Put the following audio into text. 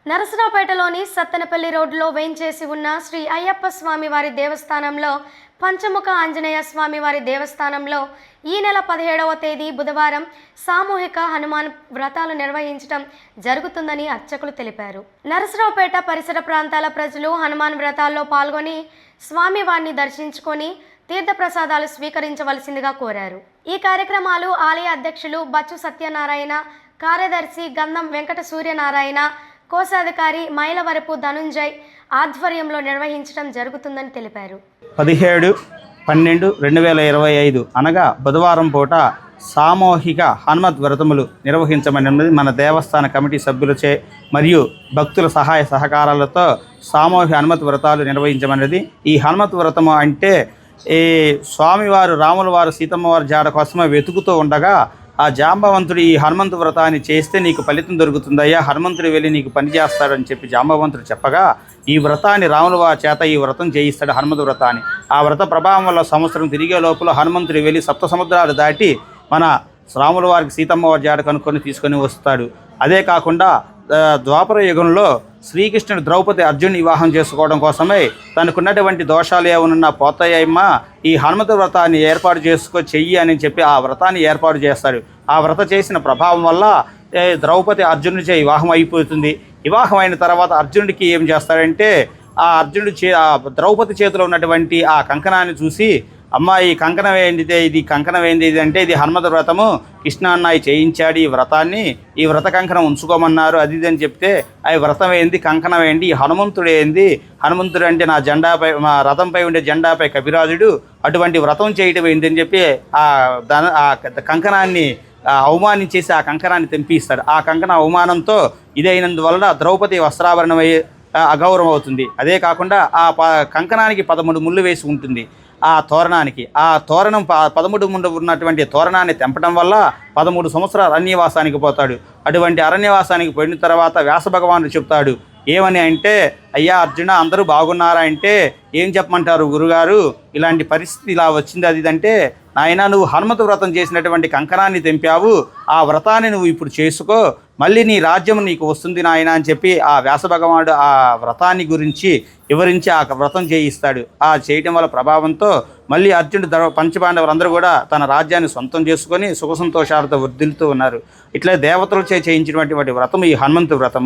నరసరావుపేటలోని సత్తెనపల్లి రోడ్డులో వేంచేసి ఉన్న శ్రీ అయ్యప్ప స్వామివారి దేవస్థానంలో పంచముఖ ఆంజనేయ స్వామివారి దేవస్థానంలో ఈ నెల 17వ తేదీ బుధవారం సామూహిక హనుమాన్ వ్రతాలు నిర్వహించడం జరుగుతుందని అర్చకులు తెలిపారు. నరసరావుపేట పరిసర ప్రాంతాల ప్రజలు హనుమాన్ వ్రతాల్లో పాల్గొని స్వామివారిని దర్శించుకొని తీర్థప్రసాదాలు స్వీకరించవలసిందిగా కోరారు. ఈ కార్యక్రమాలు ఆలయ అధ్యక్షులు బచ్చు సత్యనారాయణ, కార్యదర్శి గంధం వెంకట సూర్యనారాయణ, కోశాధికారి మైలవరపు ధనుంజయ్ ఆధ్వర్యంలో నిర్వహించడం జరుగుతుందని తెలిపారు. 17/12/2025 అనగా బుధవారం పూట సామూహిక హనుమత్ వ్రతములు నిర్వహించమన్నది మన దేవస్థాన కమిటీ సభ్యులచే మరియు భక్తుల సహాయ సహకారాలతో సామూహిక హనుమత్ వ్రతాలు నిర్వహించమన్నది. ఈ హనుమత్ వ్రతము అంటే ఈ స్వామివారు రాముల వారు సీతమ్మ వారి జాడ కోసమే వెతుకుతూ ఉండగా ఆ జాంబవంతుడు ఈ హనుమంతు వ్రతాన్ని చేస్తే నీకు ఫలితం దొరుకుతుందయ్యా, హనుమంతుడు వెళ్ళి నీకు పని చేస్తాడని చెప్పి జాంబవంతుడు చెప్పగా ఈ వ్రతాన్ని రాముల వారి చేత ఈ వ్రతం చేయిస్తాడు, హనుమంతు వ్రతాన్ని. ఆ వ్రత ప్రభావం వల్ల సంవత్సరం తిరిగే లోపల హనుమంతుడు వెళ్ళి సప్త సముద్రాలు దాటి మన రాముల వారికి సీతమ్మ వారి జాడ కనుక్కొని తీసుకొని వస్తాడు. అదే కాకుండా ద్వాపర యుగంలో శ్రీకృష్ణుడు ద్రౌపది అర్జునుని వివాహం చేసుకోవడం కోసమే తనకున్నటువంటి దోషాలు ఏమన్నా పోతాయమ్మా, ఈ హనుమత వ్రతాన్ని ఏర్పాటు చెయ్యి అని చెప్పి ఆ వ్రతాన్ని ఏర్పాటు చేస్తాడు. ఆ వ్రత చేసిన ప్రభావం వల్ల ద్రౌపది అర్జునుడిచే వివాహం అయిపోతుంది. వివాహం అయిన తర్వాత అర్జునుడికి ఏం చేస్తాడంటే ఆ ద్రౌపది చేతిలో ఉన్నటువంటి ఆ కంకణాన్ని చూసి, అమ్మ ఈ కంకణం ఏంటిదే, ఇది కంకణం ఏంది అంటే ఇది హనుమత వ్రతము, కృష్ణ అన్నయ్య చేయించాడు ఈ వ్రతాన్ని, ఈ వ్రత కంకణం ఉంచుకోమన్నారు అది ఇది అని చెప్తే ఆ వ్రతం ఏంది, కంకణం ఏంటి, హనుమంతుడు ఏంది, హనుమంతుడు అంటే నా జెండాపై మా రథంపై ఉండే జెండాపై కపిరాజుడు, అటువంటి వ్రతం చేయటం ఏంటి అని చెప్పి ఆ కంకణాన్ని అవమానించేసి ఆ కంకణాన్ని తెంపిస్తాడు. ఆ కంకణ అవమానంతో ఇదైనందువలన ద్రౌపది వస్త్రాభరణమై అగౌరవం అవుతుంది. అదే కాకుండా ఆ కంకణానికి 13 ముళ్ళు వేసి ఉంటుంది. ఆ తోరణానికి ఆ తోరణం 13 ముళ్ళు ఉన్నటువంటి తోరణాన్ని తెంపడం వల్ల 13 సంవత్సరాలు అరణ్యవాసానికి పోతాడు. అటువంటి అరణ్యవాసానికి పోయిన తర్వాత వ్యాస భగవానుడు చెప్తాడు ఏమని అంటే, అయ్యా అర్జున అందరూ బాగున్నారా అంటే ఏం చెప్పమంటారు గురుగారు, ఇలాంటి పరిస్థితి ఇలా వచ్చింది అది అంటే, నాయన నువ్వు హనుమత వ్రతం చేసినటువంటి కంకణాన్ని తెంపావు, ఆ వ్రతాన్ని నువ్వు ఇప్పుడు చేసుకో, మళ్ళీ నీ రాజ్యం నీకు వస్తుంది నాయన అని చెప్పి ఆ వ్యాస భగవానుడు ఆ వ్రతాన్ని గురించి వివరించి ఆ వ్రతం చేయిస్తాడు. ఆ చేయటం వల్ల ప్రభావంతో మళ్ళీ అర్జునుడు పంచపాండవులందరూ కూడా తన రాజ్యాన్ని సొంతం చేసుకొని సుఖ సంతోషాలతో వర్ధిల్లుతూ ఉన్నారు. ఇట్లా దేవతలచే చేయించినటువంటి వ్రతం ఈ హనుమంతు వ్రతము.